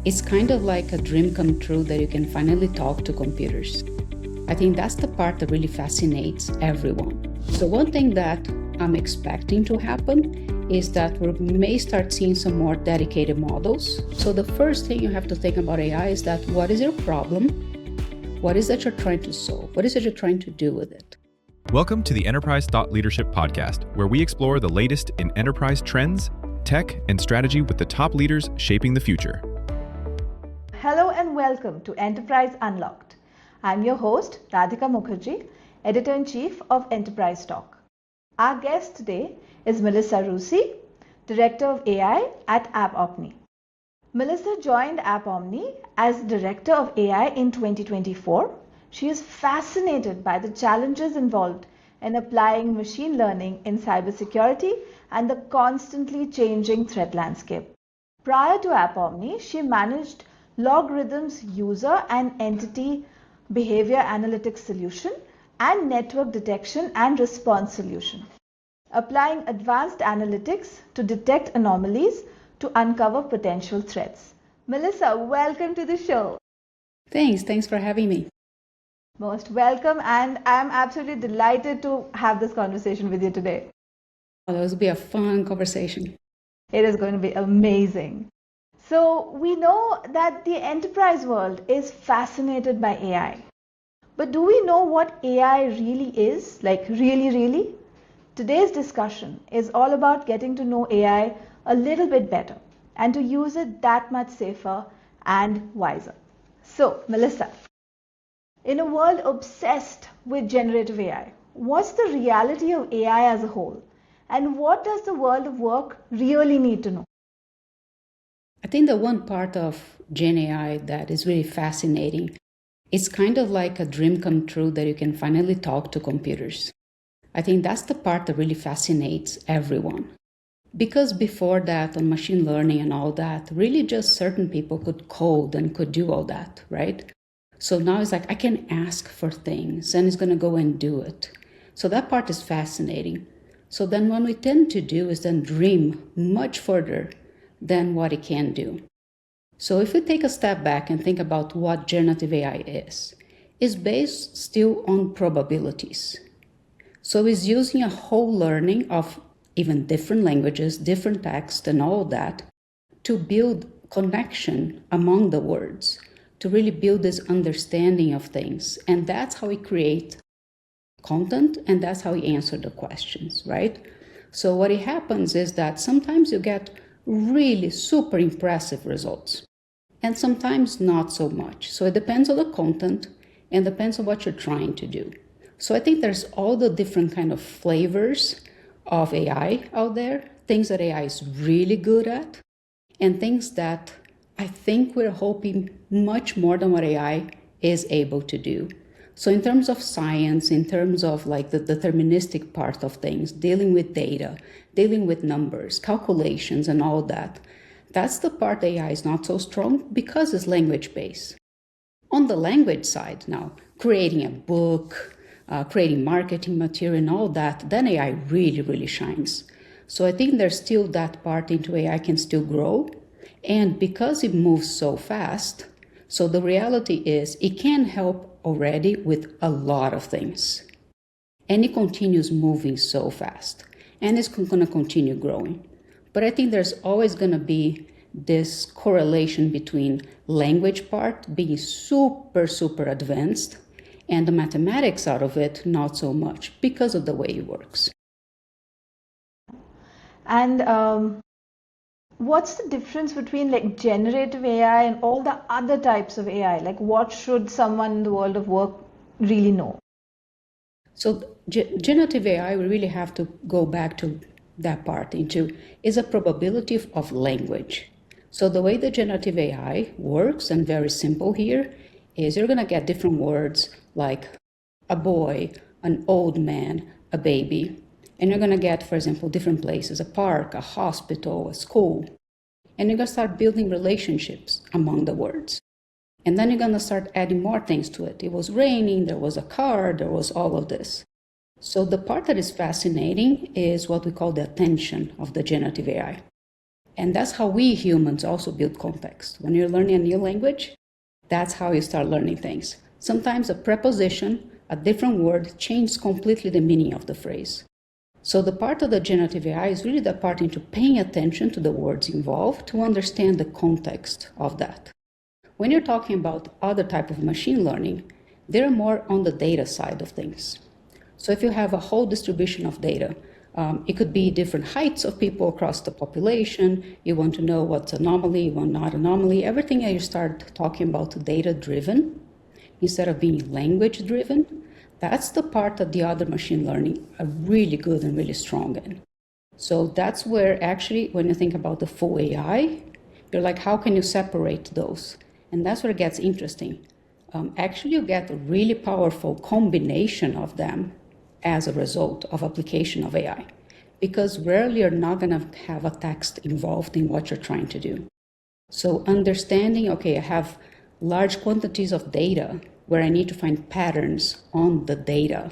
It's kind of like a dream come true that you can finally talk to computers. I think that's the part that really fascinates everyone. So one thing that I'm expecting to happen is that we may start seeing some more dedicated models. So the first thing you have to think about AI is that what is your problem? What is that you're trying to solve? What is it you're trying to do with it? Welcome to the Enterprise Thought Leadership Podcast, where we explore the latest in enterprise trends, tech, and strategy with the top leaders shaping the future. Hello and welcome to Enterprise Unlocked. I'm your host, Radhika Mukherjee, Editor-in-Chief of Enterprise Talk. Our guest today is Mellissa Ruzzi, Director of AI at AppOmni. Mellissa joined AppOmni as Director of AI in 2024. She is fascinated by the challenges involved in applying machine learning in cybersecurity and the constantly changing threat landscape. Prior to AppOmni, she managed Logarithm's user and entity behavior analytics solution and network detection and response solution, applying advanced analytics to detect anomalies to uncover potential threats. Mellissa, welcome to the show. Thanks for having me. Most welcome, and I'm absolutely delighted to have this conversation with you today. Well, this will be a fun conversation. It is going to be amazing. So we know that the enterprise world is fascinated by AI. But do we know what AI really is? Like really? Today's discussion is all about getting to know AI a little bit better and to use it that much safer and wiser. So, Mellissa, in a world obsessed with generative AI, what's the reality of AI as a whole? And what does the world of work really need to know? I think the one part of Gen AI that is really fascinating, it's kind of like a dream come true that you can finally talk to computers. I think that's the part that really fascinates everyone. Because before that, on machine learning and all that, really just certain people could code and could do all that, right? So now it's like I can ask for things and it's going to go and do it. So that part is fascinating. So then what we tend to do is then dream much further than what it can do. So if we take a step back and think about what generative AI is, it's based still on probabilities. So it's using a whole learning of even different languages, different text and all that to build connection among the words, to really build this understanding of things. And that's how we create content and that's how we answer the questions, right? So what happens is that sometimes you get really super impressive results and sometimes not so much. So it depends on the content and depends on what you're trying to do. So I think there's all the different kind of flavors of AI out there, things that AI is really good at and things that I think we're hoping much more than what AI is able to do. So in terms of science, in terms of like the deterministic part of things, dealing with data, dealing with numbers, calculations and all that, that's the part AI is not so strong because it's language-based. On the language side now, creating a book, creating marketing material and all that, then AI really shines. So I think there's still that part into AI can still grow. And because it moves so fast, so the reality is it can help already with a lot of things. And it continues moving so fast. And it's going to continue growing. But I think there's always going to be this correlation between language part being super advanced and the mathematics out of it not so much because of the way it works. And what's the difference between like generative AI and all the other types of AI? Like what should someone in the world of work really know? So generative AI, we really have to go back to that part into is a probability of language. So the way the generative AI works, and very simple here, is you're going to get different words like a boy, an old man, a baby. And you're going to get, for example, different places, a park, a hospital, a school. And you're going to start building relationships among the words. And then you're going to start adding more things to it. It was raining, there was a car, there was all of this. So the part that is fascinating is what we call the attention of the generative AI. And that's how we humans also build context. When you're learning a new language, that's how you start learning things. Sometimes a preposition, a different word, changes completely the meaning of the phrase. So the part of the generative AI is really the part into paying attention to the words involved to understand the context of that. When you're talking about other type of machine learning, they're more on the data side of things. So if you have a whole distribution of data, it could be different heights of people across the population. You want to know what's anomaly, you want not anomaly. Everything that you start talking about data-driven instead of being language-driven, that's the part that the other machine learning are really good and really strong in. So that's where actually, when you think about the full AI, you're like, how can you separate those? And that's where it gets interesting. Actually, you get a really powerful combination of them as a result of application of AI, because rarely you're not going to have a text involved in what you're trying to do. So understanding, okay, I have large quantities of data where I need to find patterns on the data.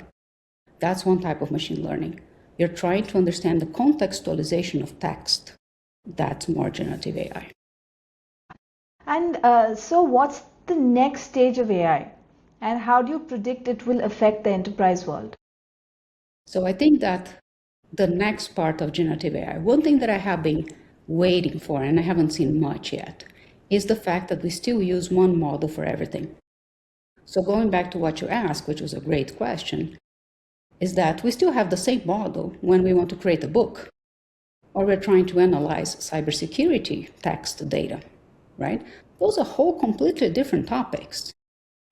That's one type of machine learning. You're trying to understand the contextualization of text. That's more generative AI. And so what's the next stage of AI? And how do you predict it will affect the enterprise world? So I think that the next part of generative AI, one thing that I have been waiting for, and I haven't seen much yet, is the fact that we still use one model for everything. So going back to what you asked, which was a great question, is that we still have the same model when we want to create a book, or we're trying to analyze cybersecurity text data, right? Those are whole completely different topics.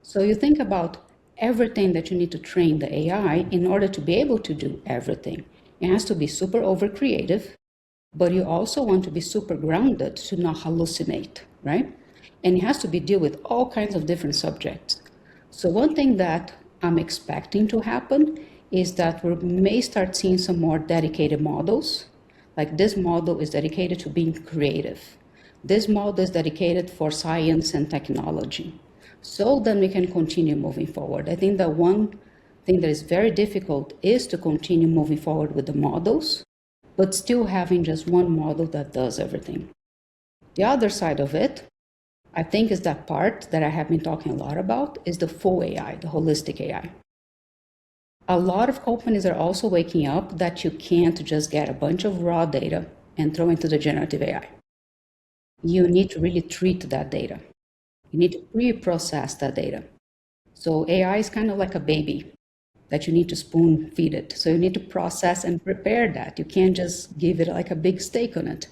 So you think about everything that you need to train the AI in order to be able to do everything. It has to be super over creative, but you also want to be super grounded to not hallucinate, right? And it has to be deal with all kinds of different subjects. So one thing that I'm expecting to happen is that we may start seeing some more dedicated models. Like this model is dedicated to being creative. This model is dedicated for science and technology. So then we can continue moving forward. I think that one thing that is very difficult is to continue moving forward with the models, but still having just one model that does everything. The other side of it, I think, is that part that I have been talking a lot about, is the full AI, the holistic AI. A lot of companies are also waking up that you can't just get a bunch of raw data and throw into the generative AI. You need to really treat that data. You need to pre-process that data. So AI is kind of like a baby that you need to spoon feed it. So you need to process and prepare that. You can't just give it like a big steak on it.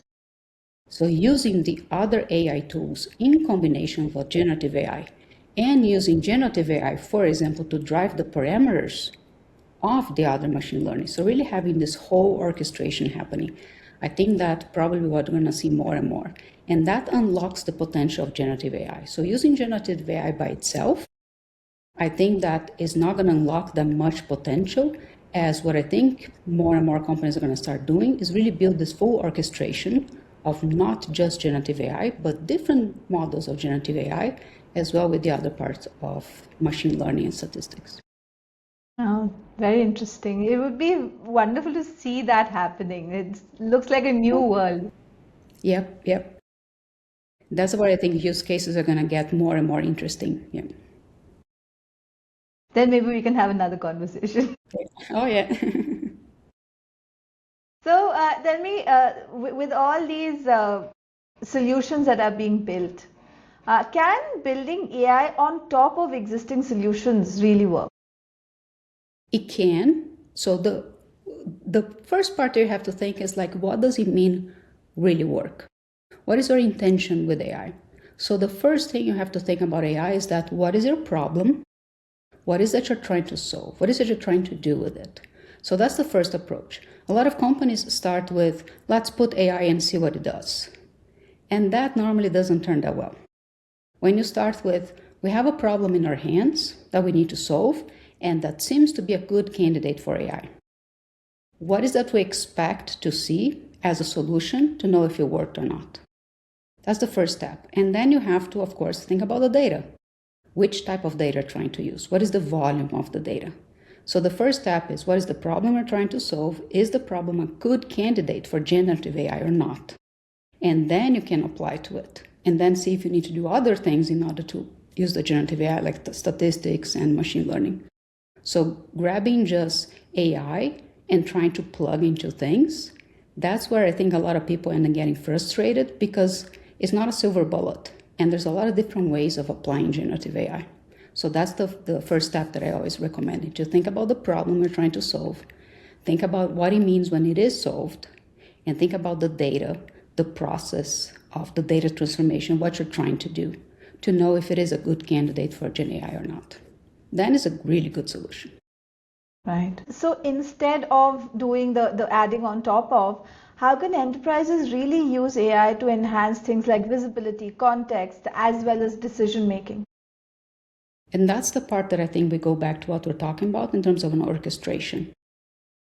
So using the other AI tools in combination with generative AI and using generative AI, for example, to drive the parameters of the other machine learning. So really having this whole orchestration happening. I think that probably what we're going to see more and more. And that unlocks the potential of generative AI. So using generative AI by itself, I think that is not going to unlock that much potential, as what I think more and more companies are going to start doing is really build this full orchestration of not just generative AI, but different models of generative AI, as well with the other parts of machine learning and statistics. Oh, very interesting. It would be wonderful to see that happening. It looks like a new world. Yep. That's where I think use cases are going to get more and more interesting. Yeah. Then maybe we can have another conversation. Oh, yeah. So tell me, with all these solutions that are being built, can building AI on top of existing solutions really work? It can. So the first part you have to think is like, what does it mean really work? What is your intention with AI? So the first thing you have to think about AI is that what is your problem? What is that you're trying to solve? What is it you're trying to do with it? So that's the first approach. A lot of companies start with, let's put AI and see what it does. And that normally doesn't turn that well. When you start with, we have a problem in our hands that we need to solve, and that seems to be a good candidate for AI. What is that we expect to see as a solution to know if it worked or not? That's the first step. And then you have to, of course, think about the data. Which type of data you're trying to use? What is the volume of the data? So the first step is, what is the problem we're trying to solve? Is the problem a good candidate for generative AI or not? And then you can apply to it. And then see if you need to do other things in order to use the generative AI, like the statistics and machine learning. So grabbing just AI and trying to plug into things, that's where I think a lot of people end up getting frustrated, because it's not a silver bullet. And there's a lot of different ways of applying generative AI. So that's the first step that I always recommend, to think about the problem you're trying to solve, think about what it means when it is solved, and think about the data, the process of the data transformation, what you're trying to do, to know if it is a good candidate for Gen AI or not. Then it's a really good solution. Right. So instead of doing the adding on top of, how can enterprises really use AI to enhance things like visibility, context, as well as decision making? And that's the part that I think we go back to what we're talking about in terms of an orchestration,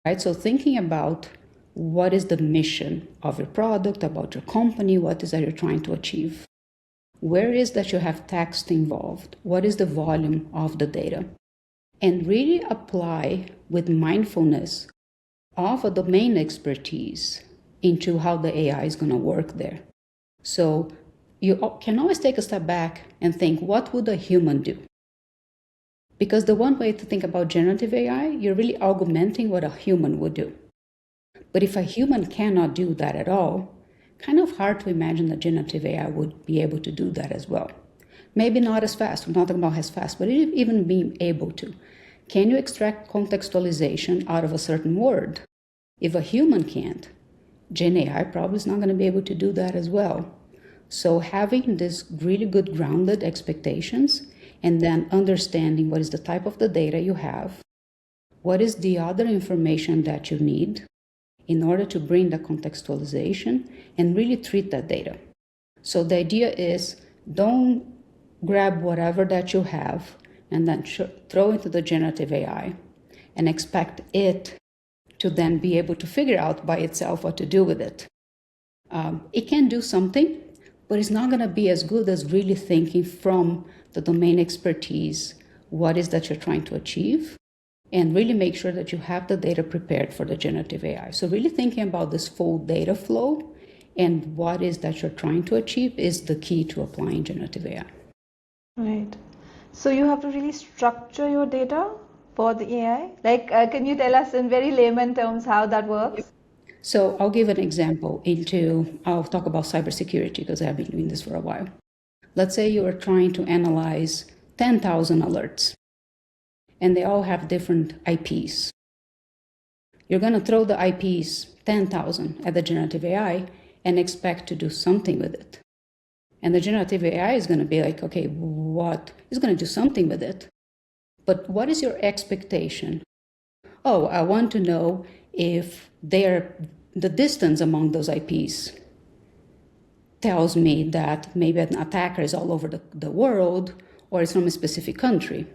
right? So thinking about what is the mission of your product, about your company, what is that you're trying to achieve? Where is that you have text involved? What is the volume of the data? And really apply with mindfulness of a domain expertise into how the AI is going to work there. So you can always take a step back and think, what would a human do? Because the one way to think about generative AI, you're really augmenting what a human would do. But if a human cannot do that at all, kind of hard to imagine that generative AI would be able to do that as well. Maybe not as fast, we're not talking about as fast, but even being able to. Can you extract contextualization out of a certain word? If a human can't, Gen AI probably is not going to be able to do that as well. So having this really good grounded expectations, and then understanding what is the type of the data you have, what is the other information that you need in order to bring the contextualization and really treat that data. So the idea is, don't grab whatever that you have and then throw into the generative AI and expect it to then be able to figure out by itself what to do with it. It can do something, but it's not going to be as good as really thinking from the domain expertise, what is that you're trying to achieve, and really make sure that you have the data prepared for the generative AI. So really thinking about this full data flow and what is that you're trying to achieve is the key to applying generative AI. Right. So you have to really structure your data for the AI? Like, can you tell us in very layman terms how that works? So I'll give an example I'll talk about cybersecurity because I've been doing this for a while. Let's say you are trying to analyze 10,000 alerts, and they all have different IPs. You're going to throw the IPs 10,000 at the generative AI and expect to do something with it. And the generative AI is going to be like, okay, what? It's going to do something with it. But what is your expectation? Oh, I want to know if the distance among those IPs tells me that maybe an attacker is all over the world or it's from a specific country,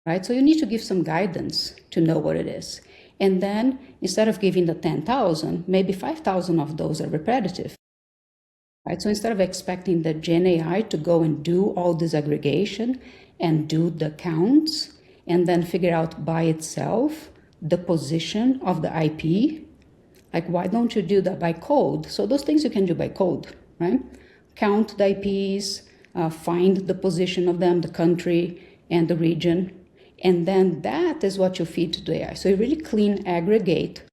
right? So you need to give some guidance to know what it is. And then instead of giving the 10,000, maybe 5,000 of those are repetitive, right? So instead of expecting the Gen AI to go and do all this aggregation and do the counts and then figure out by itself the position of the IP, like why don't you do that by code? So those things you can do by code, right? Count the IPs, find the position of them, the country and the region, and then that is what you feed to the AI. So you really clean, aggregate,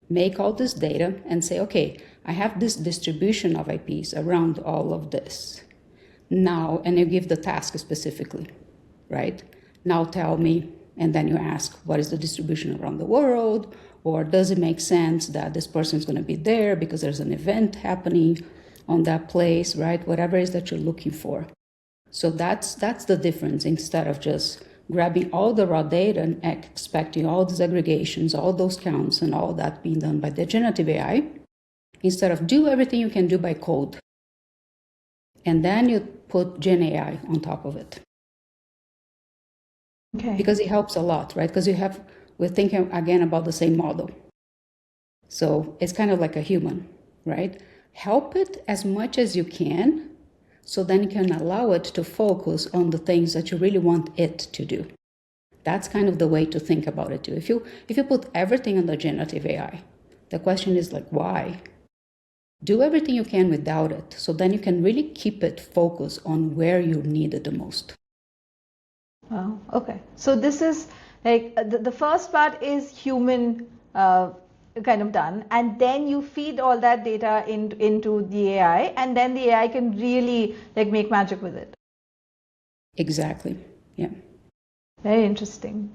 make all this data and say, okay, I have this distribution of IPs around all of this. Now, and you give the task specifically, right? Now tell me, and then you ask, what is the distribution around the world? Or does it make sense that this person is going to be there because there's an event happening on that place, right? Whatever it is that you're looking for. So that's the difference. Instead of just grabbing all the raw data and expecting all these aggregations, all those counts, and all that being done by the generative AI, instead of do everything you can do by code. And then you put Gen AI on top of it. Okay. Because it helps a lot, right? Because we're thinking again about the same model. So it's kind of like a human, right? Help it as much as you can, so then you can allow it to focus on the things that you really want it to do. That's kind of the way to think about it too. If you put everything on the generative AI, the question is like, why? Do everything you can without it, so then you can really keep it focused on where you need it the most. Oh, okay. So this is like the first part is human kind of done, and then you feed all that data into the AI, and then the AI can really like make magic with it. Exactly. Yeah. Very interesting.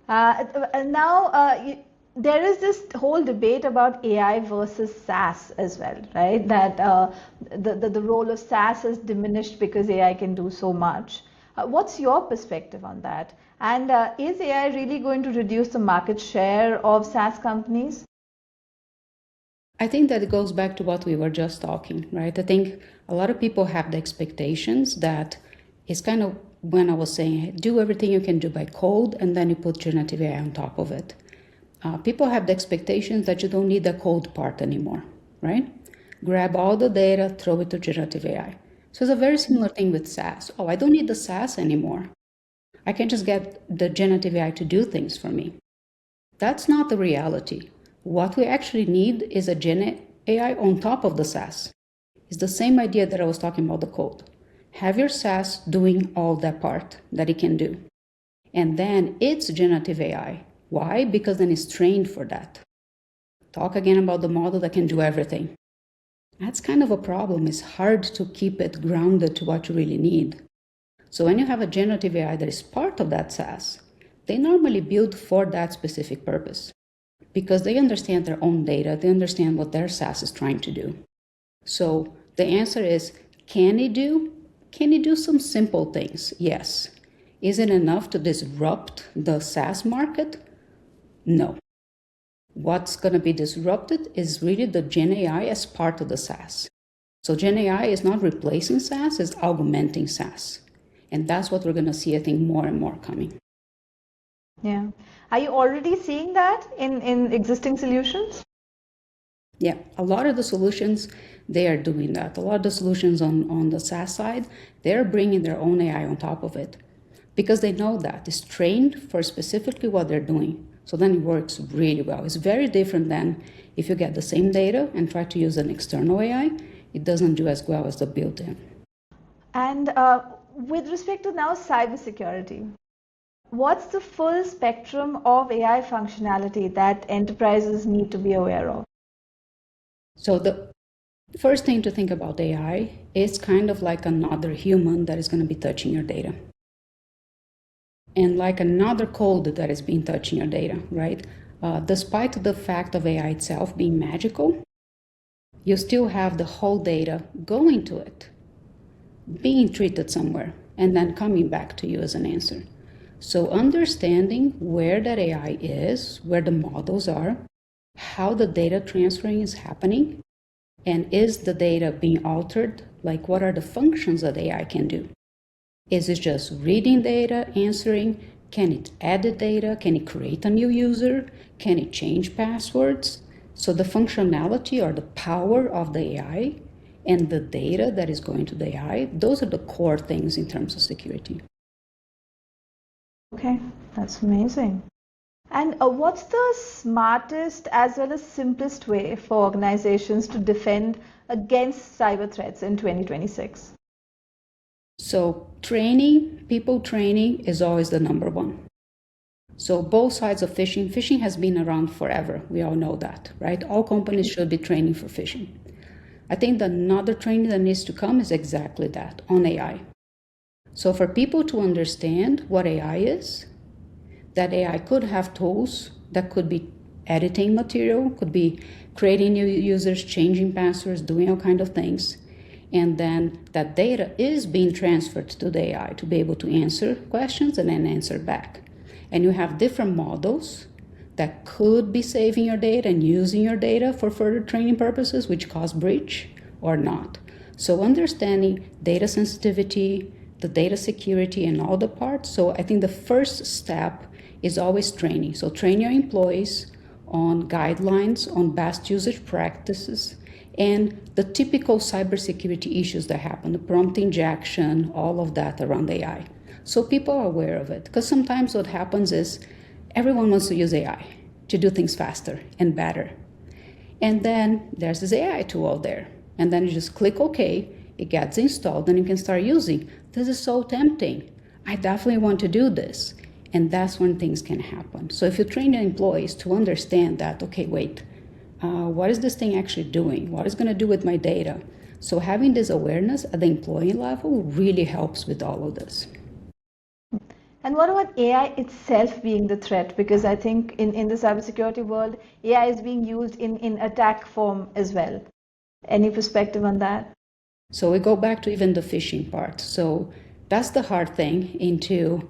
Now, there is this whole debate about AI versus SaaS as well, right? That the role of SaaS is diminished because AI can do so much. What's your perspective on that? And is AI really going to reduce the market share of SaaS companies? I think that it goes back to what we were just talking, right? I think a lot of people have the expectations that it's kind of when I was saying, do everything you can do by code, and then you put generative AI on top of it. People have the expectations that you don't need the code part anymore, right? Grab all the data, throw it to generative AI. So it's a very similar thing with SaaS. Oh, I don't need the SaaS anymore. I can just get the generative AI to do things for me. That's not the reality. What we actually need is a Gen AI on top of the SaaS. It's the same idea that I was talking about the code. Have your SaaS doing all that part that it can do. And then it's generative AI. Why? Because then it's trained for that. Talk again about the model that can do everything. That's kind of a problem. It's hard to keep it grounded to what you really need. So when you have a generative AI that is part of that SaaS, they normally build for that specific purpose because they understand their own data, they understand what their SaaS is trying to do. So the answer is, can it do some simple things? Yes. Is it enough to disrupt the SaaS market? No. What's going to be disrupted is really the Gen AI as part of the SaaS. So Gen AI is not replacing SaaS, it's augmenting SaaS. And that's what we're going to see, I think, more and more coming. Yeah. Are you already seeing that in existing solutions? Yeah, a lot of the solutions, they are doing that. A lot of the solutions on the SaaS side, they're bringing their own AI on top of it because they know that it's trained for specifically what they're doing. So then it works really well. It's very different than if you get the same data and try to use an external AI, it doesn't do as well as the built-in. And with respect to now cybersecurity, what's the full spectrum of AI functionality that enterprises need to be aware of? So the first thing to think about AI is kind of like another human that is going to be touching your data. And like another code that is being touching your data, right? Despite the fact of AI itself being magical, you still have the whole data going to it, being treated somewhere, and then coming back to you as an answer. So understanding where that AI is, where the models are, how the data transferring is happening, and is the data being altered? Like what are the functions that AI can do? Is it just reading data, answering? Can it edit data? Can it create a new user? Can it change passwords? So the functionality or the power of the AI and the data that is going to the AI, those are the core things in terms of security. Okay, that's amazing. And what's the smartest as well as simplest way for organizations to defend against cyber threats in 2026? So people training is always the number one. So both sides of phishing has been around forever. We all know that, right? All companies should be training for phishing. I think another training that needs to come is exactly that, on AI. So for people to understand what AI is, that AI could have tools that could be editing material, could be creating new users, changing passwords, doing all kinds of things. And then that data is being transferred to the AI to be able to answer questions and then answer back. And you have different models that could be saving your data and using your data for further training purposes, which cause breach or not. So understanding data sensitivity, the data security, and all the parts. So I think the first step is always training. So train your employees on guidelines, on best usage practices, and the typical cybersecurity issues that happen, the prompt injection, all of that around AI. So people are aware of it. Because sometimes what happens is everyone wants to use AI to do things faster and better. And then there's this AI tool out there. And then you just click OK, it gets installed, and you can start using. This is so tempting. I definitely want to do this. And that's when things can happen. So if you train your employees to understand that, okay, wait, what is this thing actually doing? What is going to do with my data? So having this awareness at the employee level really helps with all of this. And what about AI itself being the threat? Because I think in the cybersecurity world, AI is being used in attack form as well. Any perspective on that? So we go back to even the phishing part. So that's the hard thing into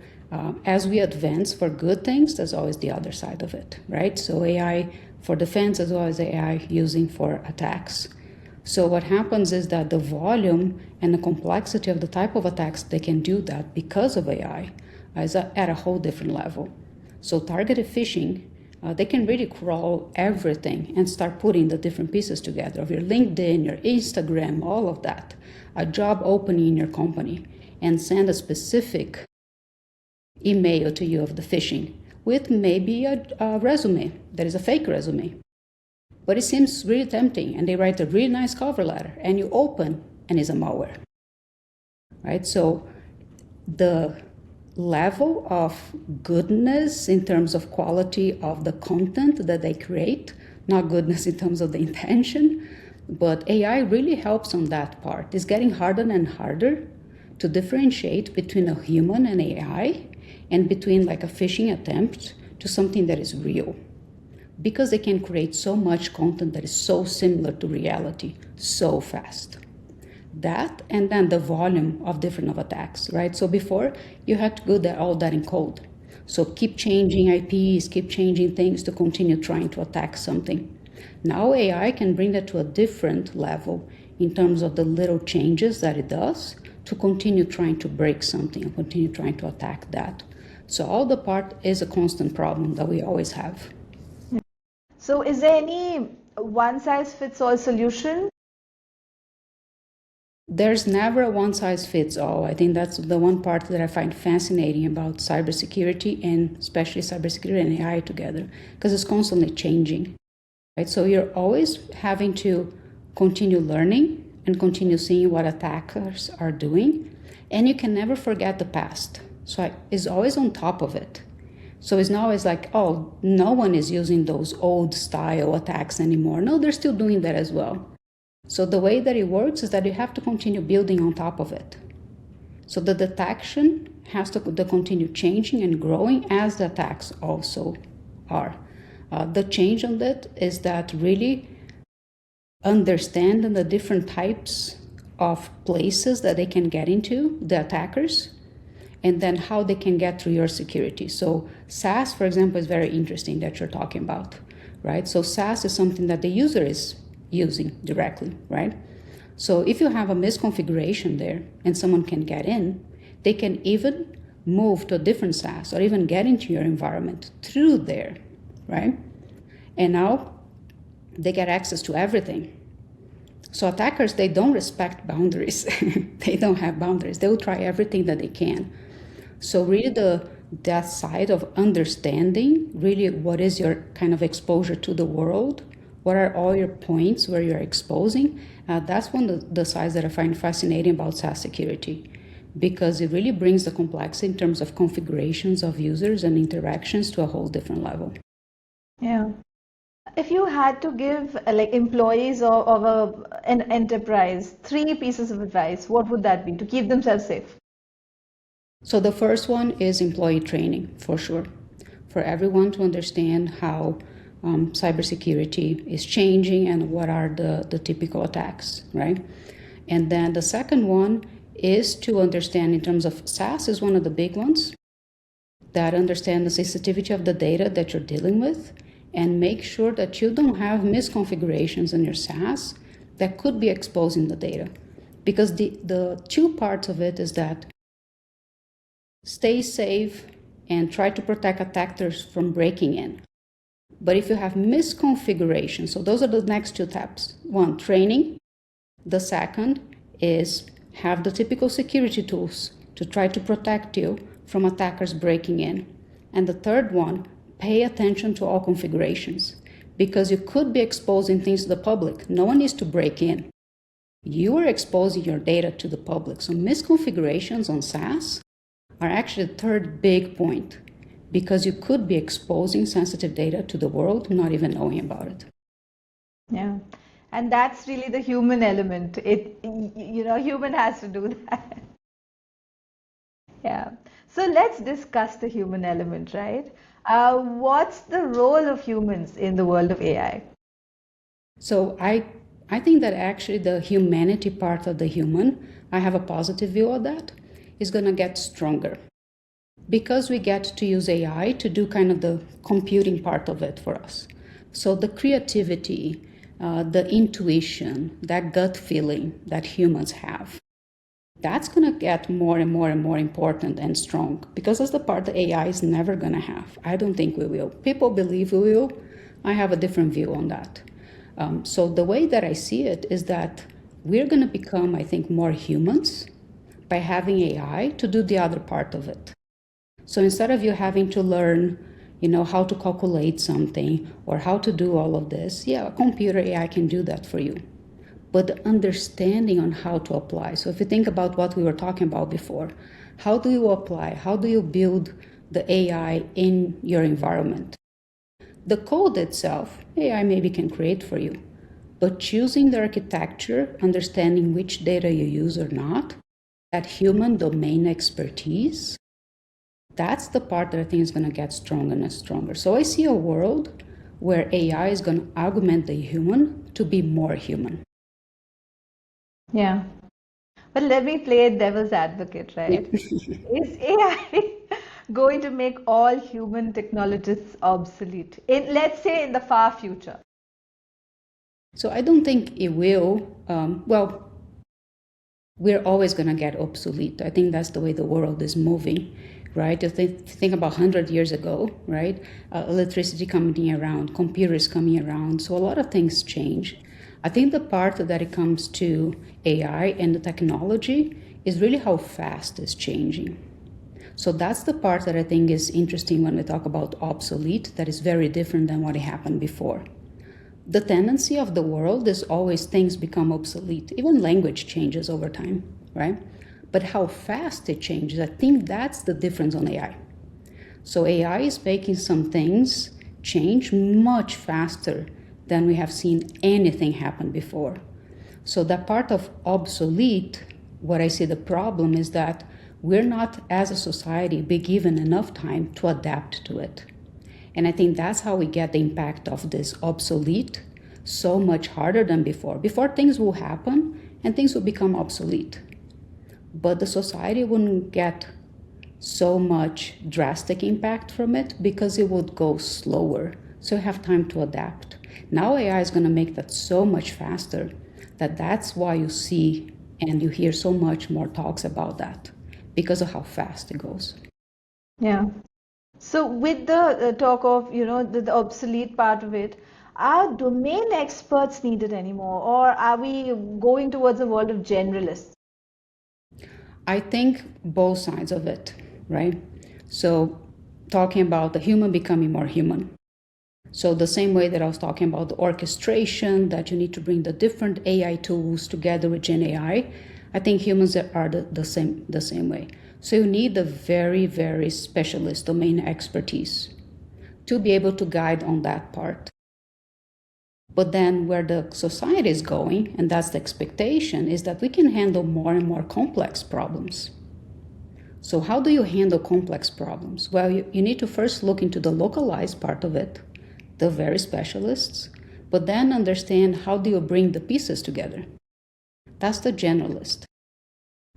as we advance for good things, there's always the other side of it, right? So AI for defense as well as AI using for attacks. So what happens is that the volume and the complexity of the type of attacks they can do that because of AI is at a whole different level. So targeted phishing, they can really crawl everything and start putting the different pieces together of your LinkedIn, your Instagram, all of that, a job opening in your company, and send a specific email to you of the phishing with maybe a resume that is a fake resume. But it seems really tempting, and they write a really nice cover letter, and you open, and it's a malware, right? So the level of goodness in terms of quality of the content that they create, not goodness in terms of the intention, but AI really helps on that part. It's getting harder and harder to differentiate between a human and AI, and between like a phishing attempt to something that is real. Because they can create so much content that is so similar to reality so fast. That, and then the volume of different attacks, right? So before, you had to do all that in code. So keep changing IPs, keep changing things to continue trying to attack something. Now AI can bring that to a different level in terms of the little changes that it does to continue trying to break something and continue trying to attack that. So all the part is a constant problem that we always have. So is there any one-size-fits-all solution? There's never a one-size-fits-all. I think that's the one part that I find fascinating about cybersecurity, and especially cybersecurity and AI together, because it's constantly changing, right? So you're always having to continue learning and continue seeing what attackers are doing, and you can never forget the past. So it's always on top of it. So it's not always like, oh, no one is using those old style attacks anymore. No, they're still doing that as well. So the way that it works is that you have to continue building on top of it. So the detection has to continue changing and growing as the attacks also are. The change on that is that really understand the different types of places that they can get into, the attackers, and then how they can get through your security. So SaaS, for example, is very interesting that you're talking about, right? So SaaS is something that the user is using directly, right? So if you have a misconfiguration there and someone can get in, they can even move to a different SaaS or even get into your environment through there, right? And now they get access to everything. So attackers, they don't respect boundaries. They don't have boundaries. They will try everything that they can. So really that side of understanding really what is your kind of exposure to the world, what are all your points where you're exposing, that's one of the sides that I find fascinating about SaaS security, because it really brings the complexity in terms of configurations of users and interactions to a whole different level. Yeah. If you had to give like employees of an enterprise 3 pieces of advice, what would that be to keep themselves safe? So the first one is employee training, for sure, for everyone to understand how cybersecurity is changing and what are the typical attacks, right? And then the second one is to understand in terms of SaaS is one of the big ones, that understand the sensitivity of the data that you're dealing with, and make sure that you don't have misconfigurations in your SaaS that could be exposing the data. Because the two parts of it is that stay safe and try to protect attackers from breaking in. But if you have misconfiguration, so those are the next two steps. One, training. The second is have the typical security tools to try to protect you from attackers breaking in. And the third one, pay attention to all configurations, because you could be exposing things to the public. No one needs to break in. You are exposing your data to the public. So misconfigurations on SaaS are actually the third big point, because you could be exposing sensitive data to the world, not even knowing about it. Yeah. And that's really the human element. Human has to do that. Yeah. So let's discuss the human element, right? What's the role of humans in the world of AI? So I think that actually the humanity part of the human, I have a positive view of that, is going to get stronger. Because we get to use AI to do kind of the computing part of it for us. So the creativity, the intuition, that gut feeling that humans have, that's going to get more and more and more important and strong, because that's the part that AI is never going to have. I don't think we will. People believe we will. I have a different view on that. So the way that I see it is that we're going to become, I think, more humans by having AI to do the other part of it. So instead of you having to learn, how to calculate something or how to do all of this, yeah, a computer AI can do that for you. But the understanding on how to apply. So if you think about what we were talking about before, how do you apply? How do you build the AI in your environment? The code itself, AI maybe can create for you. But choosing the architecture, understanding which data you use or not, that human domain expertise, that's the part that I think is going to get stronger and stronger. So I see a world where AI is going to augment the human to be more human. Yeah. But let me play devil's advocate, right? Is AI going to make all human technologists obsolete, let's say in the far future? So I don't think it will. We're always going to get obsolete. I think that's the way the world is moving, right? If you think about 100 years ago, right? Electricity coming around, computers coming around. So a lot of things change. I think the part that it comes to AI and the technology is really how fast it's changing. So that's the part that I think is interesting when we talk about obsolete, that is very different than what happened before. The tendency of the world is always things become obsolete. Even language changes over time, right? But how fast it changes, I think that's the difference on AI. So AI is making some things change much faster than we have seen anything happen before. So that part of obsolete, what I see the problem is that we're not, as a society, be given enough time to adapt to it. And I think that's how we get the impact of this obsolete so much harder than before. Before, things will happen and things will become obsolete. But the society wouldn't get so much drastic impact from it because it would go slower. So you have time to adapt. Now AI is going to make that so much faster that's why you see and you hear so much more talks about that, because of how fast it goes. Yeah. So with the talk of, the obsolete part of it, are domain experts needed anymore, or are we going towards a world of generalists? I think both sides of it, right? So talking about the human becoming more human. So the same way that I was talking about the orchestration, that you need to bring the different AI tools together with Gen AI, I think humans are the same way. So you need a very, very specialist domain expertise to be able to guide on that part. But then where the society is going, and that's the expectation, is that we can handle more and more complex problems. So how do you handle complex problems? Well, you need to first look into the localized part of it, the very specialists, but then understand how do you bring the pieces together. That's the generalist.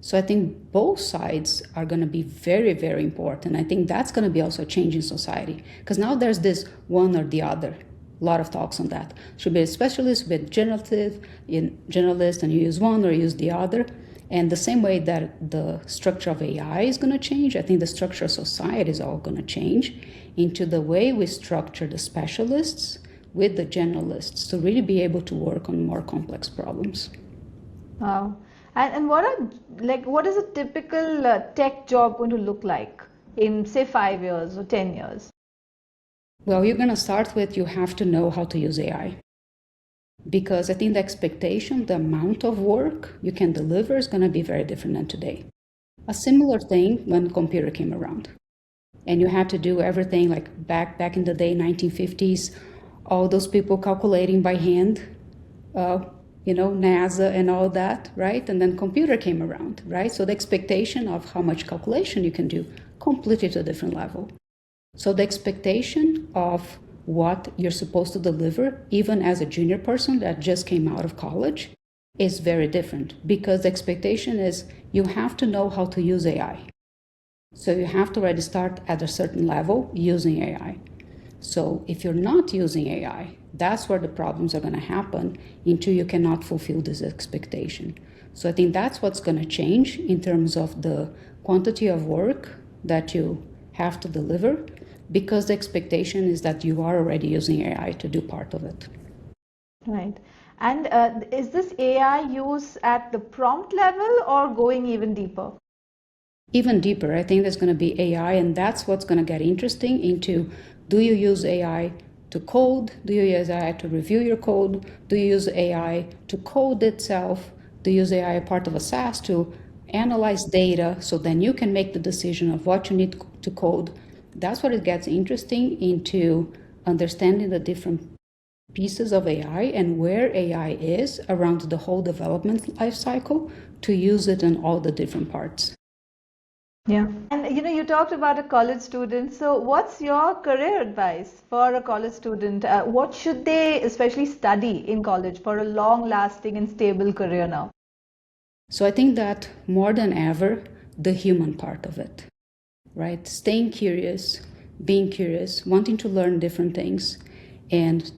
So I think both sides are going to be very, very important. I think that's going to be also changing society, because now there's this one or the other. A lot of talks on that. Should be a specialist, be a generalist, and you use one or use the other. And the same way that the structure of AI is going to change, I think the structure of society is all going to change into the way we structure the specialists with the generalists to really be able to work on more complex problems. Wow. And what is a typical tech job going to look like in, say, 5 years or 10 years? Well, you're going to start with you have to know how to use AI. because I think the expectation, the amount of work you can deliver is going to be very different than today. A similar thing when computer came around. And you had to do everything like back in the day, 1950s, all those people calculating by hand, NASA and all that, right? And then computer came around, right? So the expectation of how much calculation you can do completely to a different level. So the expectation of what you're supposed to deliver, even as a junior person that just came out of college, is very different, because the expectation is you have to know how to use AI. So you have to already start at a certain level using AI. So if you're not using AI, that's where the problems are going to happen until you cannot fulfill this expectation. So I think that's what's going to change in terms of the quantity of work that you have to deliver, because the expectation is that you are already using AI to do part of it. Right. And is this AI use at the prompt level or going even deeper? Even deeper. I think there's going to be AI, and that's what's going to get interesting into, do you use AI to code? Do you use AI to review your code? Do you use AI to code itself? Do you use AI as part of a SaaS to analyze data so then you can make the decision of what you need to code? That's what it gets interesting into understanding the different pieces of AI and where AI is around the whole development life cycle to use it in all the different parts. Yeah. And you talked about a college student. So what's your career advice for a college student? What should they especially study in college for a long lasting and stable career now? So I think that more than ever, the human part of it, right? Staying curious, being curious, wanting to learn different things, and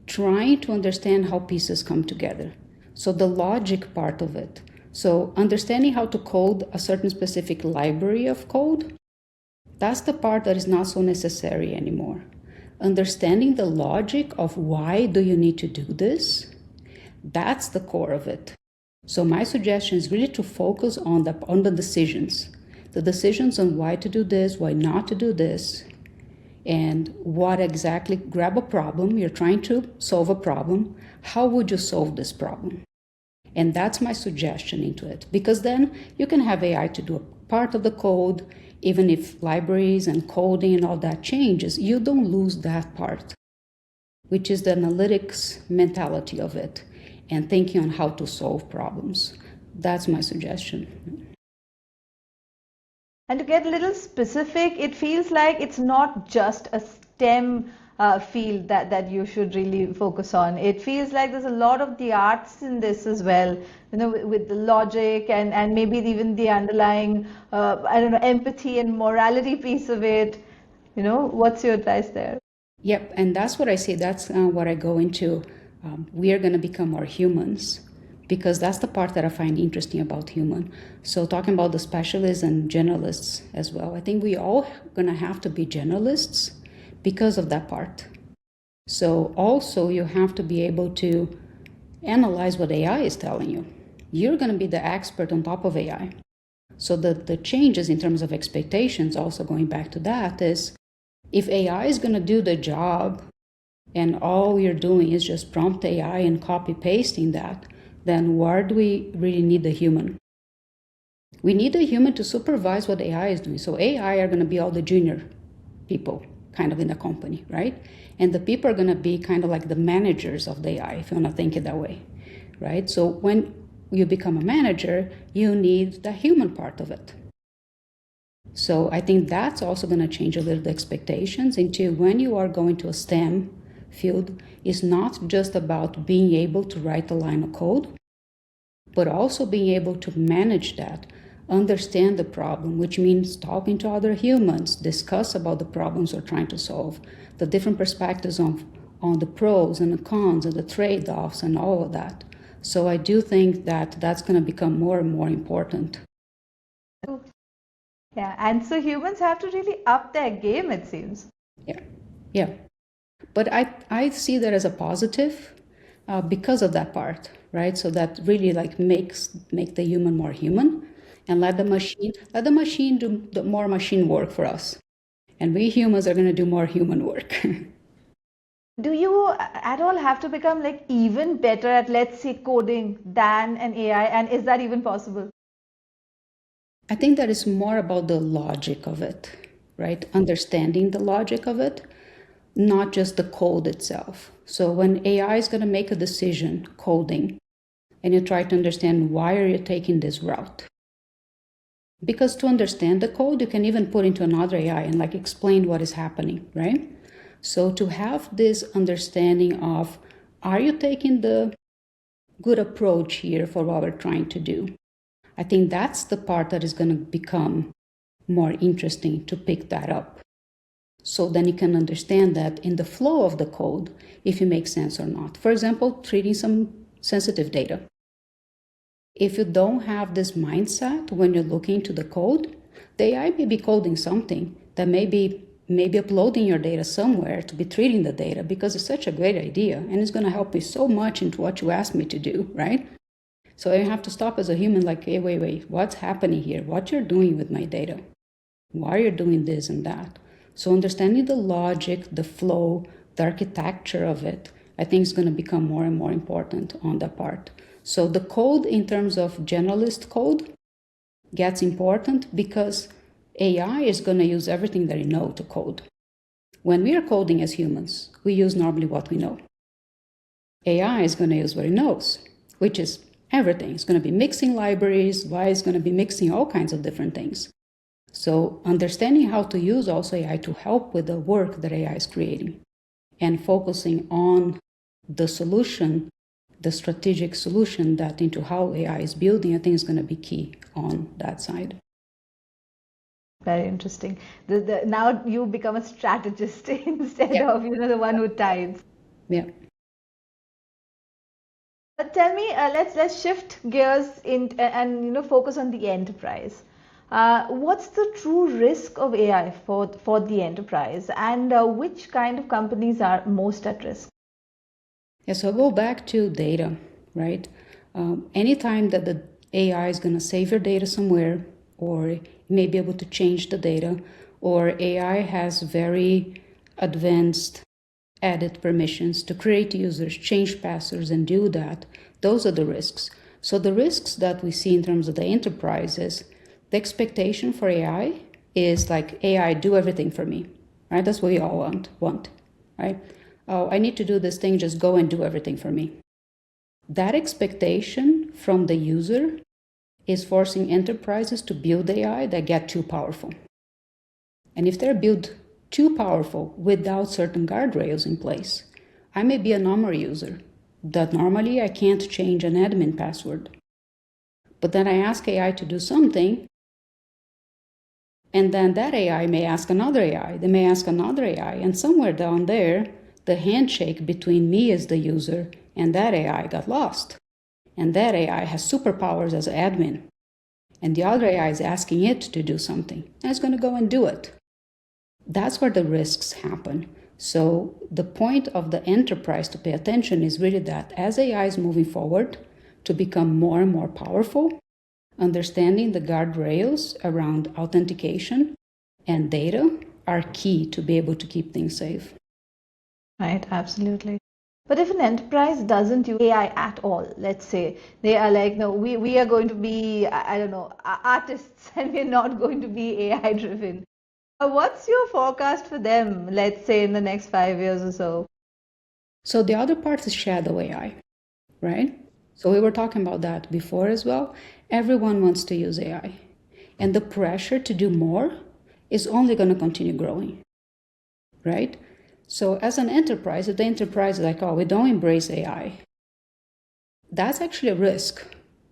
trying to understand how pieces come together. So the logic part of it. So understanding how to code a certain specific library of code, that's the part that is not so necessary anymore. Understanding the logic of why do you need to do this, that's the core of it. So my suggestion is really to focus on the decisions. The decisions on why to do this, why not to do this, and what exactly, grab a problem, you're trying to solve a problem, how would you solve this problem? And that's my suggestion into it, because then you can have AI to do a part of the code, even if libraries and coding and all that changes, you don't lose that part, which is the analytics mentality of it and thinking on how to solve problems. That's my suggestion. And to get a little specific, it feels like it's not just a STEM field that you should really focus on. It feels like there's a lot of the arts in this as well, with the logic and maybe even the underlying, empathy and morality piece of it. What's your advice there? Yep, and that's what I say. That's what I go into. We are going to become more humans, because that's the part that I find interesting about human. So talking about the specialists and generalists as well, I think we all going to have to be generalists because of that part. So also you have to be able to analyze what AI is telling you. You're going to be the expert on top of AI. So the changes in terms of expectations, also going back to that, is if AI is going to do the job and all you're doing is just prompt AI and copy pasting that, then why do we really need the human? We need the human to supervise what AI is doing. So AI are going to be all the junior people kind of in the company, right? And the people are going to be kind of like the managers of the AI, if you want to think it that way, right? So when you become a manager, you need the human part of it. So I think that's also going to change a little the expectations into when you are going to a STEM field, it's not just about being able to write a line of code, but also being able to manage that, understand the problem, which means talking to other humans, discuss about the problems we're trying to solve, the different perspectives on the pros and the cons and the trade-offs and all of that. So I do think that that's going to become more and more important. Yeah, and so humans have to really up their game, it seems. Yeah. But I see that as a positive because of that part, right? So that really make the human more human, and let the machine do the more machine work for us, and we humans are going to do more human work. Do you at all have to become like even better at, let's say, coding than an AI? And is that even possible? I think that is more about the logic of it, right? Understanding the logic of it, not just the code itself. So when AI is going to make a decision, coding, and you try to understand why are you taking this route? Because to understand the code, you can even put into another AI and like explain what is happening, right? So to have this understanding of, are you taking the good approach here for what we're trying to do? I think that's the part that is going to become more interesting to pick that up. So then you can understand that in the flow of the code, if it makes sense or not. For example, treating some sensitive data. If you don't have this mindset when you're looking into the code, the AI may be coding something that maybe uploading your data somewhere to be treating the data because it's such a great idea and it's going to help me so much into what you asked me to do, right? So you have to stop as a human like, hey, wait, what's happening here? What you're doing with my data? Why are you doing this and that? So understanding the logic, the flow, the architecture of it, I think is going to become more and more important on that part. So the code in terms of generalist code gets important because AI is going to use everything that you know to code. When we are coding as humans, we use normally what we know. AI is going to use what it knows, which is everything. It's going to be mixing libraries, Y is going to be mixing all kinds of different things. So understanding how to use also AI to help with the work that AI is creating and focusing on the solution, the strategic solution that into how AI is building, I think is going to be key on that side. Very interesting. Now you become a strategist instead of the one who tides. Yeah. But tell me, let's shift gears and focus on the enterprise. What's the true risk of AI for the enterprise, and which kind of companies are most at risk? Yeah, so go back to data, right? Anytime that the AI is going to save your data somewhere, or may be able to change the data, or AI has very advanced edit permissions to create users, change passwords, and do that, those are the risks. So the risks that we see in terms of the enterprise is the expectation for AI is like, AI, do everything for me, right? That's what we all want, right? Oh, I need to do this thing, just go and do everything for me. That expectation from the user is forcing enterprises to build AI that get too powerful. And if they're built too powerful without certain guardrails in place, I may be a normal user that normally I can't change an admin password. But then I ask AI to do something, and then that AI may ask another AI, they may ask another AI, and somewhere down there, the handshake between me as the user and that AI got lost. And that AI has superpowers as an admin. And the other AI is asking it to do something, and it's going to go and do it. That's where the risks happen. So the point of the enterprise to pay attention is really that as AI is moving forward to become more and more powerful, understanding the guardrails around authentication and data are key to be able to keep things safe. Right, absolutely. But if an enterprise doesn't use AI at all, let's say they are like, no, we are going to be, I don't know, artists and we're not going to be AI driven. What's your forecast for them, let's say in the next 5 years or so? So the other part is shadow AI, right? So we were talking about that before as well. Everyone wants to use AI. And the pressure to do more is only going to continue growing, right? So as an enterprise, if the enterprise is like, oh, we don't embrace AI, that's actually a risk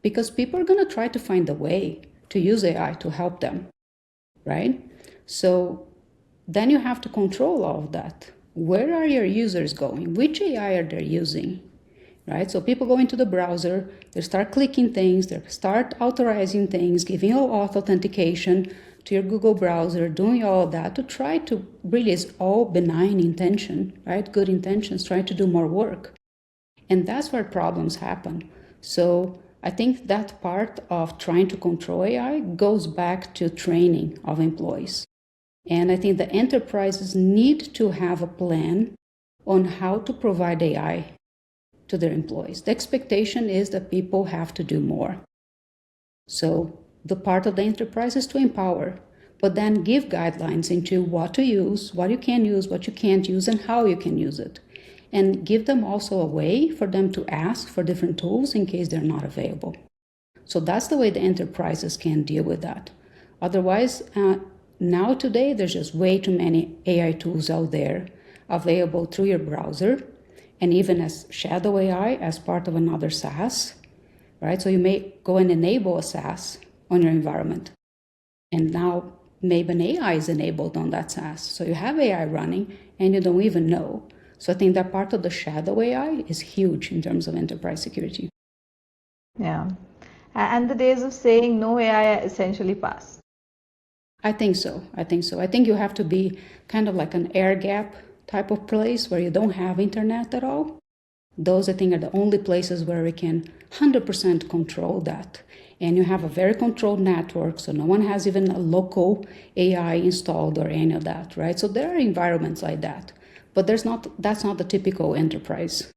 because people are going to try to find a way to use AI to help them, right? So then you have to control all of that. Where are your users going? Which AI are they using? Right? So people go into the browser, they start clicking things, they start authorizing things, giving auth authentication to your Google browser, doing all of that to try to really is all benign intention, right? Good intentions, trying to do more work. And that's where problems happen. So I think that part of trying to control AI goes back to training of employees. And I think the enterprises need to have a plan on how to provide AI to their employees. The expectation is that people have to do more. So the part of the enterprise is to empower, but then give guidelines into what to use, what you can use, what you can't use, and how you can use it. And give them also a way for them to ask for different tools in case they're not available. So that's the way the enterprises can deal with that. Otherwise, now today, there's just way too many AI tools out there available through your browser, and even as shadow AI as part of another SaaS, right? So you may go and enable a SaaS on your environment. And now maybe an AI is enabled on that SaaS. So you have AI running and you don't even know. So I think that part of the shadow AI is huge in terms of enterprise security. Yeah. And the days of saying no AI essentially passed. I think so. I think you have to be kind of like an air gap type of place where you don't have internet at all. Those, I think, are the only places where we can 100% control that. And you have a very controlled network, so no one has even a local AI installed or any of that, right? So there are environments like that, but that's not the typical enterprise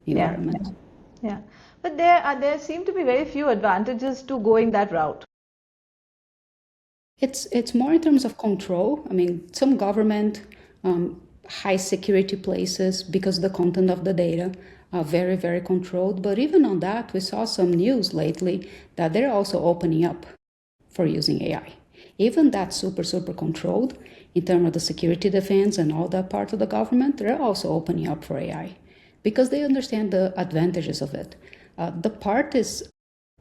environment. Yeah. But there seem to be very few advantages to going that route. It's more in terms of control. I mean, some government, high security places, because the content of the data are very, very controlled. But even on that, we saw some news lately that they're also opening up for using AI. Even that super, super controlled in terms of the security defense and all that part of the government, they're also opening up for AI because they understand the advantages of it. The part is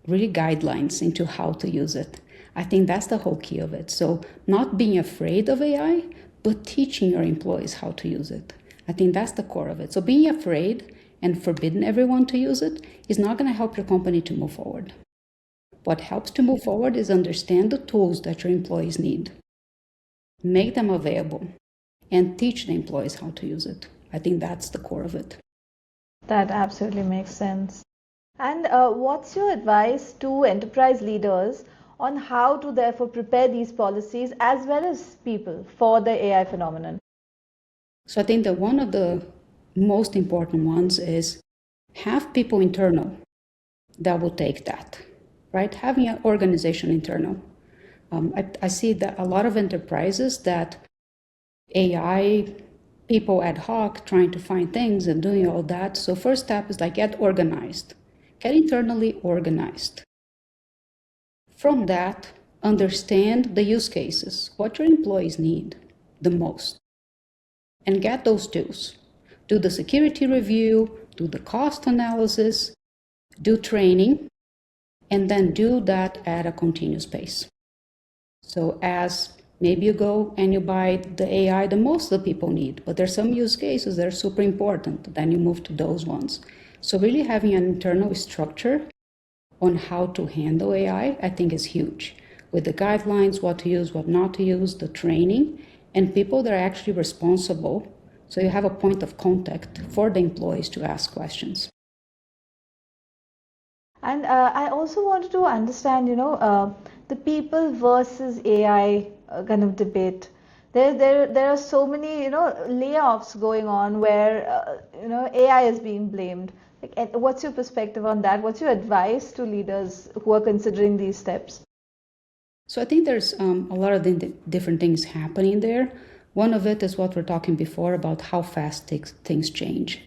really guidelines into how to use it. I think that's the whole key of it. So not being afraid of AI, but teaching your employees how to use it. I think that's the core of it. So being afraid and forbidding everyone to use it is not going to help your company to move forward. What helps to move forward is understand the tools that your employees need, make them available, and teach the employees how to use it. I think that's the core of it. That absolutely makes sense. And what's your advice to enterprise leaders on how to therefore prepare these policies as well as people for the AI phenomenon? So I think that one of the most important ones is have people internal that will take that, right? Having an organization internal. I see that a lot of enterprises that AI people ad hoc trying to find things and doing all that. So first step is like get organized, get internally organized. From that, understand the use cases, what your employees need the most, and get those tools. Do the security review, do the cost analysis, do training, and then do that at a continuous pace. So as maybe you go and you buy the AI that most of the people need, but there's some use cases that are super important, then you move to those ones. So really having an internal structure on how to handle AI, I think is huge. With the guidelines, what to use, what not to use, the training, and people that are actually responsible. So you have a point of contact for the employees to ask questions. And I also wanted to understand, the people versus AI kind of debate. There are so many, layoffs going on where, AI is being blamed. Like, what's your perspective on that? What's your advice to leaders who are considering these steps? So I think there's a lot of different things happening there. One of it is what we're talking before about how fast things change.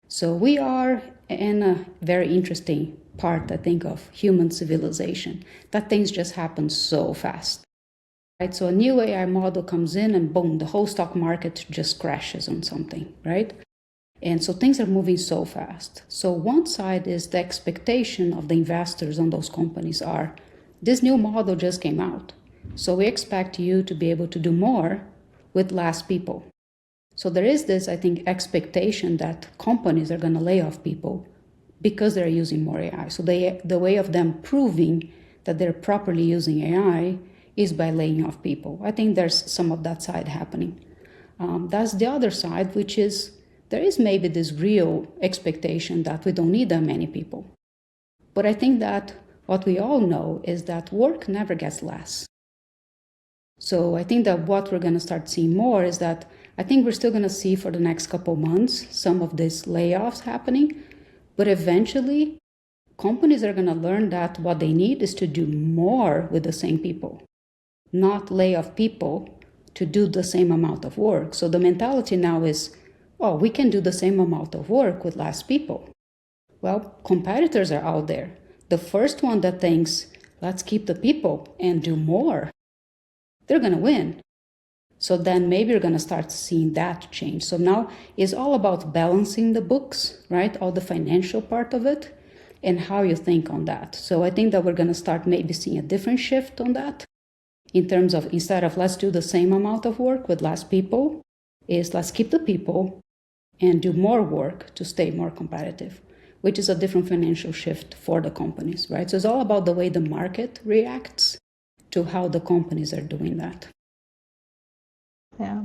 So we are in a very interesting part, I think, of human civilization, that things just happen so fast. Right? So a new AI model comes in and boom, the whole stock market just crashes on something, right? And so things are moving so fast. So one side is the expectation of the investors on those companies are, this new model just came out. So we expect you to be able to do more with less people. So there is this, I think, expectation that companies are going to lay off people because they're using more AI. So the way of them proving that they're properly using AI is by laying off people. I think there's some of that side happening. That's the other side, which is there is maybe this real expectation that we don't need that many people. But I think that what we all know is that work never gets less. So I think that what we're going to start seeing more is that I think we're still going to see for the next couple months some of these layoffs happening, but eventually companies are going to learn that what they need is to do more with the same people, not lay off people to do the same amount of work. So the mentality now is, well, we can do the same amount of work with less people. Well, competitors are out there. The first one that thinks, let's keep the people and do more, they're going to win. So then maybe you're going to start seeing that change. So now it's all about balancing the books, right? All the financial part of it and how you think on that. So I think that we're going to start maybe seeing a different shift on that in terms of instead of let's do the same amount of work with less people, is let's keep the people and do more work to stay more competitive, which is a different financial shift for the companies, right? So it's all about the way the market reacts to how the companies are doing that. Yeah.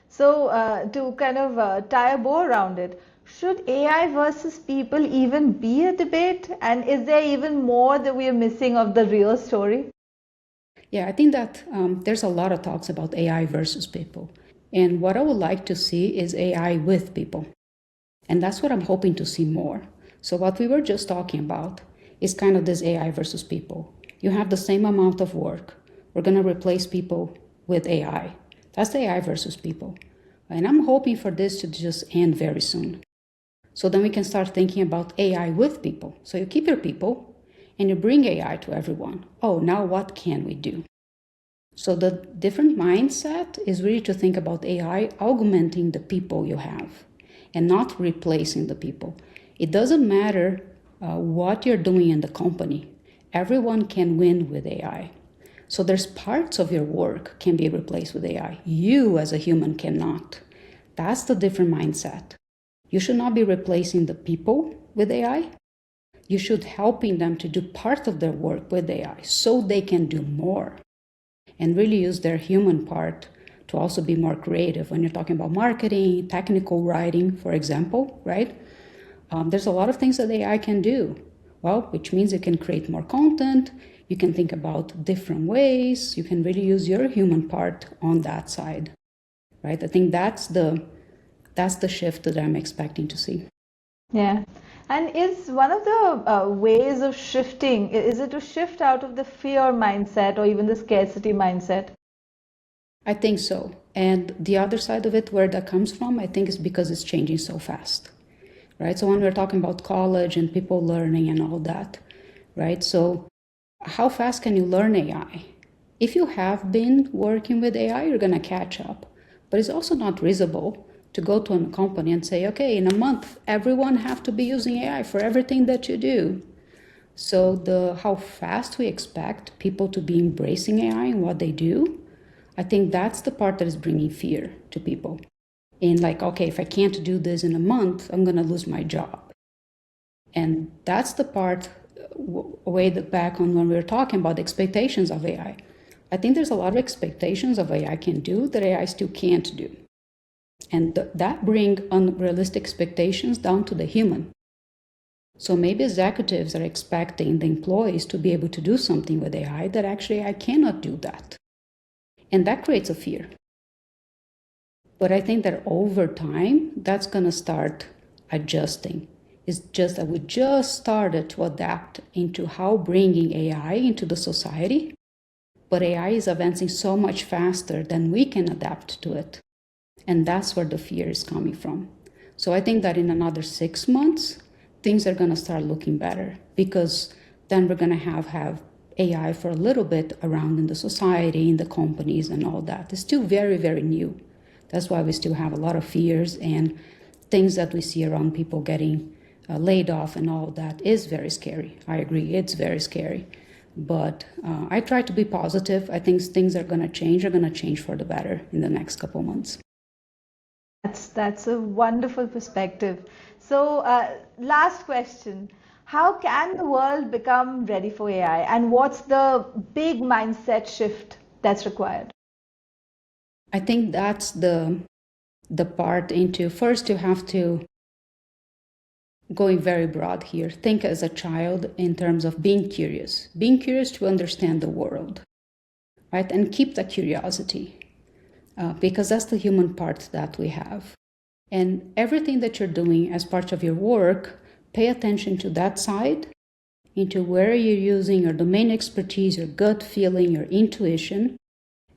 So to kind of tie a bow around it, should AI versus people even be a debate? And is there even more that we are missing of the real story? Yeah, I think that there's a lot of talks about AI versus people. And what I would like to see is AI with people. And that's what I'm hoping to see more. So what we were just talking about is kind of this AI versus people. You have the same amount of work. We're going to replace people with AI. That's the AI versus people. And I'm hoping for this to just end very soon. So then we can start thinking about AI with people. So you keep your people and you bring AI to everyone. Oh, now what can we do? So the different mindset is really to think about AI augmenting the people you have and not replacing the people. It doesn't matter what you're doing in the company. Everyone can win with AI. So there's parts of your work can be replaced with AI. You as a human cannot. That's the different mindset. You should not be replacing the people with AI. You should helping them to do part of their work with AI so they can do more and really use their human part to also be more creative. When you're talking about marketing, technical writing, for example, right? There's a lot of things that AI can do. Well, which means you can create more content. You can think about different ways. You can really use your human part on that side, right? I think that's the shift that I'm expecting to see. Yeah. And is one of the ways of shifting, is it to shift out of the fear mindset or even the scarcity mindset? I think so. And the other side of it, where that comes from, I think is because it's changing so fast, right? So when we're talking about college and people learning and all that, right? So how fast can you learn AI? If you have been working with AI, you're going to catch up. But it's also not reasonable to go to a company and say, okay, in a month, everyone have to be using AI for everything that you do. So how fast we expect people to be embracing AI and what they do, I think that's the part that is bringing fear to people. And like, okay, if I can't do this in a month, I'm going to lose my job. And that's the part way back on when we were talking about the expectations of AI. I think there's a lot of expectations of AI can do that AI still can't do. And that brings unrealistic expectations down to the human. So maybe executives are expecting the employees to be able to do something with AI that actually I cannot do that. And that creates a fear. But I think that over time, that's going to start adjusting. It's just that we just started to adapt into how bringing AI into the society. But AI is advancing so much faster than we can adapt to it. And that's where the fear is coming from. So I think that in another 6 months, things are going to start looking better because then we're going to have AI for a little bit around in the society, in the companies and all that. It's still very, very new. That's why we still have a lot of fears and things that we see around people getting laid off and all that is very scary. I agree, it's very scary. But I try to be positive. I think things are going to change for the better in the next couple months. That's a wonderful perspective. So last question, how can the world become ready for AI and what's the big mindset shift that's required? I think that's the part into first you have to going very broad here. Think as a child in terms of being curious to understand the world, right? And keep that curiosity. because that's the human part that we have. And everything that you're doing as part of your work, pay attention to that side, into where you're using your domain expertise, your gut feeling, your intuition,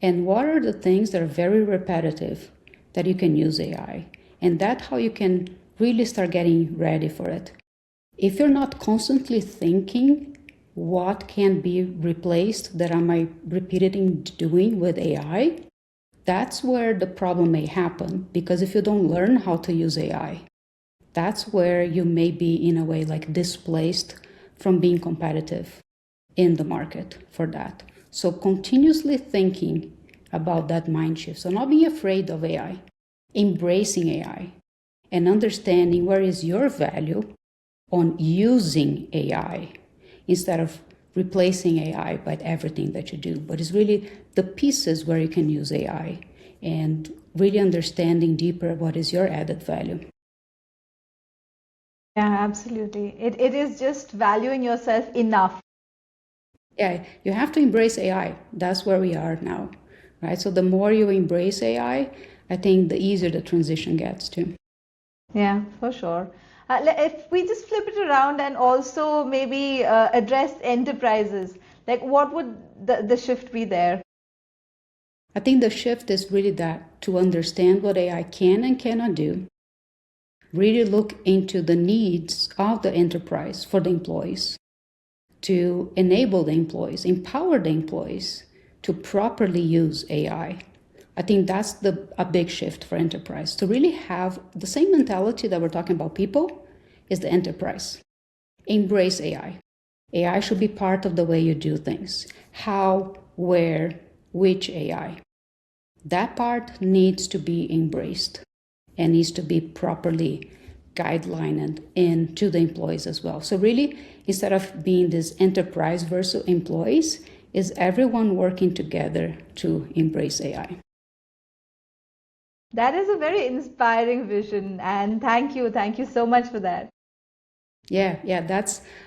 and what are the things that are very repetitive that you can use AI. And that's how you can really start getting ready for it. If you're not constantly thinking what can be replaced that am I repeatedly doing with AI, that's where the problem may happen. Because if you don't learn how to use AI, that's where you may be in a way like displaced from being competitive in the market for that. So continuously thinking about that mind shift. So not being afraid of AI, embracing AI, and understanding where is your value on using AI instead of replacing AI by everything that you do. But it's really the pieces where you can use AI and really understanding deeper what is your added value. Yeah, absolutely. It is just valuing yourself enough. Yeah, you have to embrace AI. That's where we are now, right? So the more you embrace AI, I think the easier the transition gets too. Yeah, for sure. If we just flip it around and also maybe address enterprises, like what would the shift be there? I think the shift is really that to understand what AI can and cannot do, really look into the needs of the enterprise for the employees, to enable the employees, empower the employees to properly use AI. I think that's a big shift for enterprise, to really have the same mentality that we're talking about people is the enterprise. Embrace AI. AI should be part of the way you do things. How, where, which AI. That part needs to be embraced and needs to be properly guidelined into the employees as well. So really, instead of being this enterprise versus employees, is everyone working together to embrace AI. That is a very inspiring vision, and thank you so much for that. Yeah,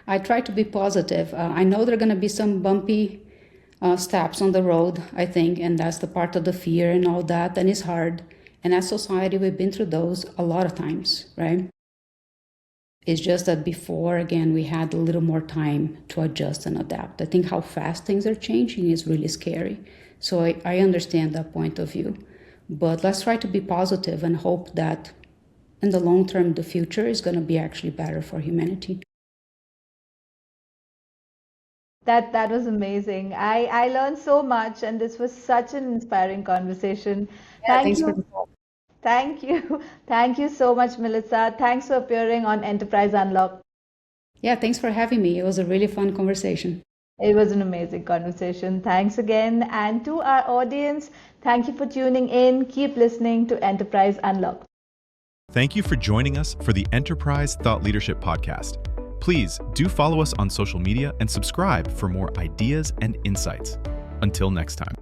I try to be positive. I know there are going to be some bumpy steps on the road, I think, and that's the part of the fear and all that, and it's hard. And as society, we've been through those a lot of times, right? It's just that before, again, we had a little more time to adjust and adapt. I think how fast things are changing is really scary. So I understand that point of view. But let's try to be positive and hope that in the long term, the future is going to be actually better for humanity. That was amazing. I learned so much, and this was such an inspiring conversation. Yeah, Thank thanks for the you. Thank you. Thank you so much, Mellissa. Thanks for appearing on Enterprise Unlocked. Yeah, thanks for having me. It was a really fun conversation. It was an amazing conversation. Thanks again. And to our audience, thank you for tuning in. Keep listening to Enterprise Unlocked. Thank you for joining us for the Enterprise Thought Leadership Podcast. Please do follow us on social media and subscribe for more ideas and insights. Until next time.